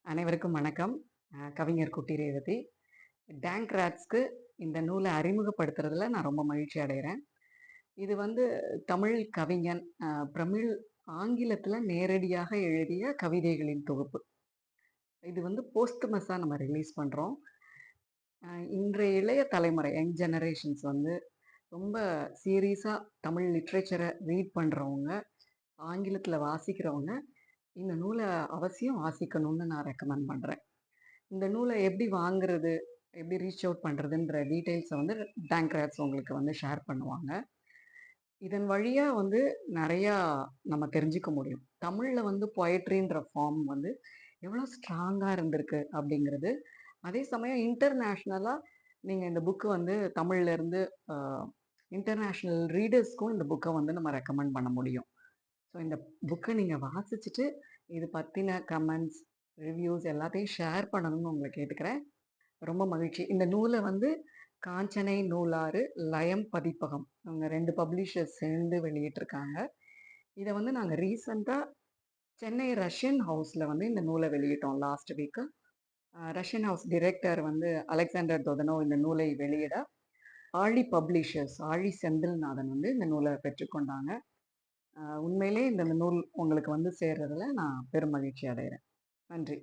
அனைவருக்கும் வணக்கம். கவிஞர் குட்டி ரேவதி. டேங்க் ராட்ஸ்க்கு இந்த நூலை அறிமுகப்படுத்துறதுல நான் ரொம்ப மகிழ்ச்சி அடைகிறேன். இது வந்து தமிழ் கவிஞன் பிரமிழ் ஆங்கிலத்துல நேரடியாக எழுதிய கவிதைகளின் தொகுப்பு. இது வந்து போஸ்ட்மஸா நம்ம ரிலீஸ் பண்றோம். இன்றைய இளைய தலைமுறை யங் ஜெனரேஷன்ஸ் வந்து ரொம்ப சீரியஸா தமிழ் லிட்ரேச்சரை ரீட் பண்றவங்க, ஆங்கிலத்துல வாசிக்கிறவங்க இந்த நூலை அவசியம் வாசிக்கணும்னு நான் ரெக்கமெண்ட் பண்றேன். இந்த நூலை எப்படி வாங்குறது, எப்படி ரீச் அவுட் பண்றதுன்ற டீட்டெயில்ஸை வந்து டேங்க்ராட்ஸ் உங்களுக்கு வந்து ஷேர் பண்ணுவாங்க. இதன் வழியா வந்து நிறையா நம்ம தெரிஞ்சுக்க முடியும். தமிழ்ல வந்து பொயட்ரின்ற ஃபார்ம் வந்து எவ்வளோ ஸ்ட்ராங்கா இருந்திருக்கு அப்படிங்கிறது. அதே சமயம் இன்டர்நேஷ்னலா நீங்க இந்த புக் வந்து தமிழ்ல இருந்து இன்டர்நேஷ்னல் ரீடர்ஸ்க்கும் இந்த புக்கை வந்து நம்ம ரெக்கமெண்ட் பண்ண முடியும். ஸோ இந்த புக்கை நீங்க வாசிச்சுட்டு இது பத்தின கமெண்ட்ஸ், ரிவ்யூஸ் எல்லாத்தையும் ஷேர் பண்ணணும்னு உங்களை கேட்டுக்கிறேன். ரொம்ப மகிழ்ச்சி. இந்த நூலை வந்து காஞ்சனை நூலாறு, லயம் பதிப்பகம் அவங்க 2 பப்ளிஷர்ஸ் சேர்ந்து வெளியிட்டிருக்காங்க. இதை வந்து நாங்க ரீசெண்டா சென்னை ரஷ்யன் ஹவுஸ்ல வந்து இந்த நூலை வெளியிட்டோம் last week. Russian house director வந்து அலெக்சாண்டர் தொதனோ இந்த நூலை வெளியிட, ஆழி பப்ளிஷர்ஸ், ஆழி செந்தில்நாதன் வந்து இந்த நூலை பெற்றுக்கொண்டாங்க. உண்மையிலே இந்த நூல் உங்களுக்கு வந்து சேர்றதுல நான் பெரும் மகிழ்ச்சி அடைகிறேன். நன்றி.